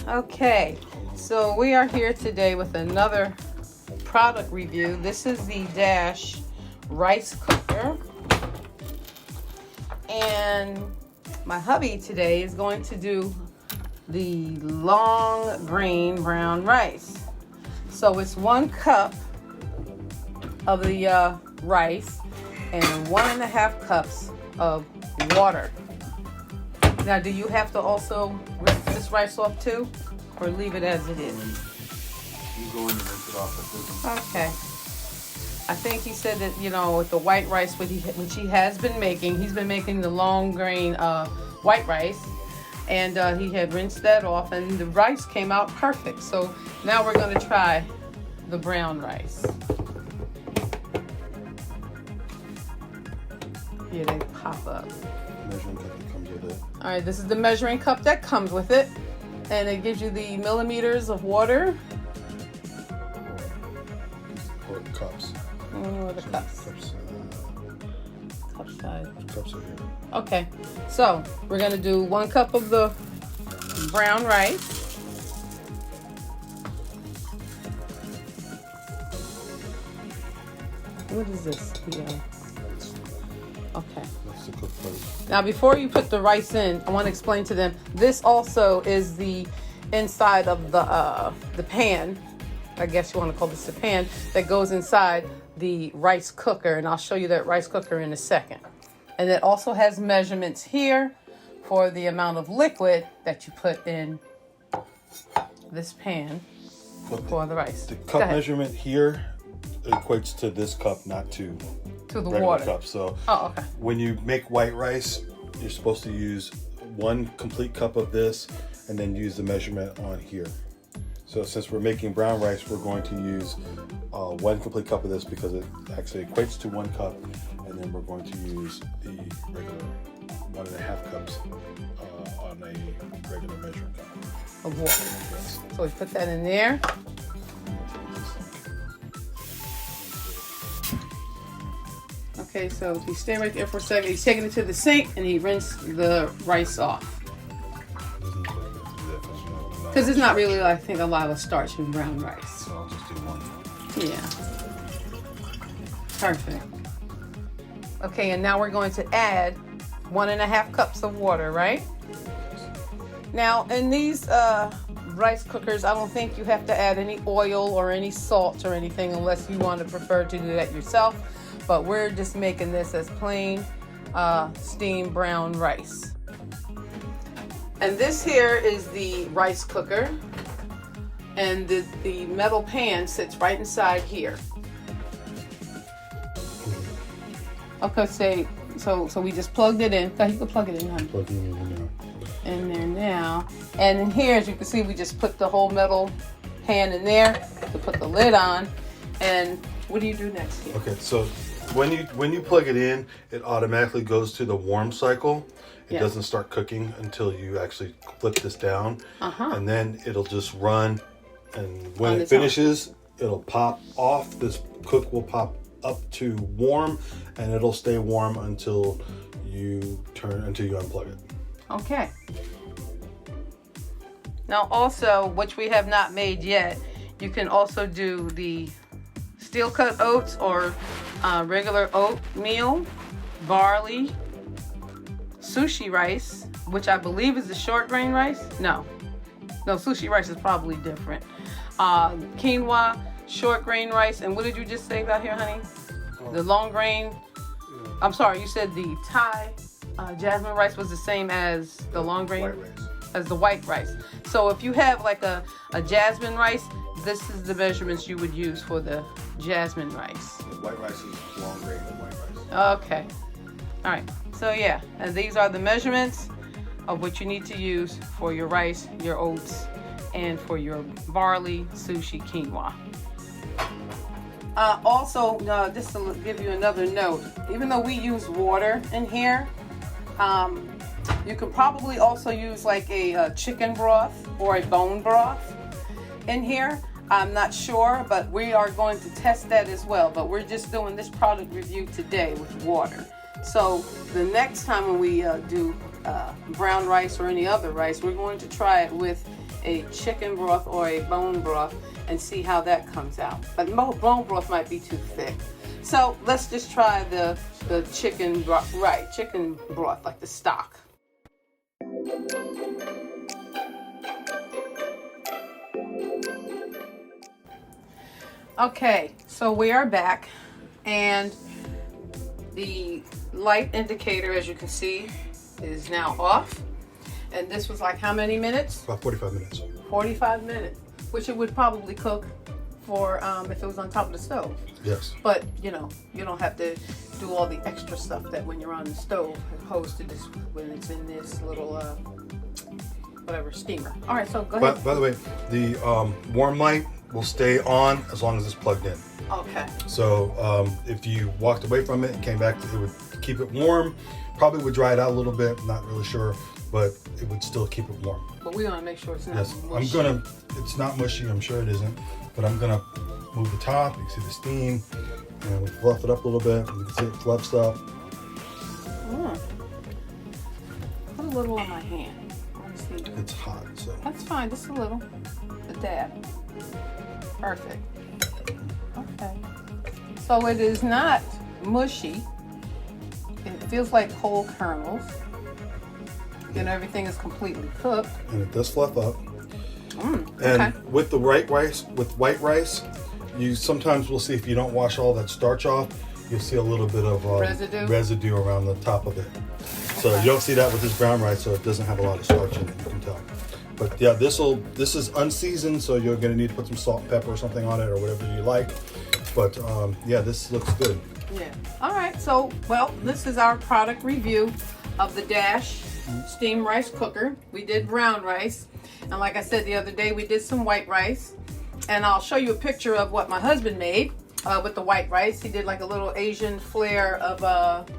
Okay, so we are here today with another product review. This is the Dash rice cooker, and my hubby today is going to do the long grain brown rice. So it's 1 cup of the rice and 1.5 cups of water. Now, do you have to also rinse this rice off too, or leave it as it is? You go in and rinse it off with this. Okay. I think he said that, you know, with the white rice, which he has been making, he's been making the long grain white rice, and he had rinsed that off, and the rice came out perfect. So now we're going to try the brown rice. Here they pop up. Measuring cup that comes with it. All right, this is the measuring cup that comes with it, and it gives you the millimeters of water. Or cups. Or the cups. Cup size. Cups are here. Okay, so we're gonna do 1 cup of the brown rice. What is this? Yeah. Okay. That's the cook part. Now, before you put the rice in, I want to explain to them, this also is the inside of the pan. I guess you want to call this the pan that goes inside the rice cooker, and I'll show you that rice cooker in a second. And it also has measurements here for the amount of liquid that you put in this pan for the rice. The cup measurement here equates to this cup, not to the regular water cup. So okay. When you make white rice, you're supposed to use 1 complete cup of this and then use the measurement on here. So since we're making brown rice, we're going to use 1 complete cup of this because it actually equates to 1 cup, and then we're going to use the regular 1.5 cups on a regular measuring cup Of water. So we put that in there. Okay, so if you stay right there for a second, he's taking it to the sink and he rinsed the rice off. Because it's not really, I think, a lot of starch in brown rice. So I'll just do 1. Yeah. Perfect. Okay, and now we're going to add 1.5 cups of water, right? Now, in these rice cookers, I don't think you have to add any oil or any salt or anything unless you want to prefer to do that yourself. But we're just making this as plain steamed brown rice. And this here is the rice cooker, and the metal pan sits right inside here. Okay, so we just plugged it in. You can plug it in, honey. Plug it in now. In there now. And in here, as you can see, we just put the whole metal pan in there to put the lid on. And what do you do next here? Okay, so when you plug it in, it automatically goes to the warm cycle. It doesn't start cooking until you actually flip this down. And then it'll just run, and when it finishes, it'll pop off. This cook will pop up to warm, and it'll stay warm until you unplug it. Okay. Now also, which we have not made yet, you can also do the steel cut oats or regular oatmeal, barley, sushi rice, which I believe is the short grain rice. No, sushi rice is probably different. Quinoa, short grain rice, and what did you just say about here, honey? The long grain. I'm sorry, you said the Thai jasmine rice was the same as the long grain, White rice. as the white rice. So if you have like a jasmine rice, this is the measurements you would use for the jasmine rice. The white rice is long grain and white rice. Okay. All right. So yeah, and these are the measurements of what you need to use for your rice, your oats, and for your barley, sushi, quinoa. Also, just to give you another note, even though we use water in here, you could probably also use like a chicken broth or a bone broth in here. I'm not sure, but we are going to test that as well. But we're just doing this product review today with water. So the next time when we do brown rice or any other rice, we're going to try it with a chicken broth or a bone broth and see how that comes out. But bone broth might be too thick. So let's just try the chicken broth, right? Chicken broth, like the stock. Okay, so we are back, and the light indicator, as you can see, is now off. And this was like how many minutes? About 45 minutes. 45 minutes, which it would probably cook for if it was on top of the stove. Yes. But you know, you don't have to do all the extra stuff that when you're on the stove, opposed to this when it's in this little whatever steamer. All right, so go ahead. By the way, the warm light will stay on as long as it's plugged in. Okay. So if you walked away from it and came back, it would keep it warm. Probably would dry it out a little bit. Not really sure, but it would still keep it warm. But we want to make sure it's not mushy. It's not mushy. I'm sure it isn't. But I'm gonna move the top. You can see the steam, and we fluff it up a little bit. You can see it fluffs up. Put a little on my hand. It's hot, so. That's fine, just a little. A dab. Perfect. Okay. So it is not mushy. It feels like whole kernels. And everything is completely cooked. And it does fluff up. Okay. And with the white rice, you sometimes will see if you don't wash all that starch off, you'll see a little bit of residue around the top of it. So you don't see that with this brown rice, so it doesn't have a lot of starch in it, you can tell. But yeah, this is unseasoned, so you're gonna need to put some salt and pepper or something on it or whatever you like. But yeah, this looks good. Yeah. All right, so, well, this is our product review of the Dash steam rice cooker. We did brown rice. And like I said the other day, we did some white rice. And I'll show you a picture of what my husband made with the white rice. He did like a little Asian flair of,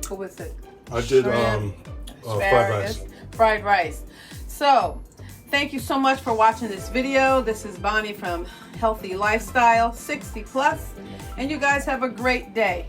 what was it? I did fried rice. Fried rice. So, thank you so much for watching this video. This is Bonnie from Healthy Lifestyle 60 Plus. And you guys have a great day.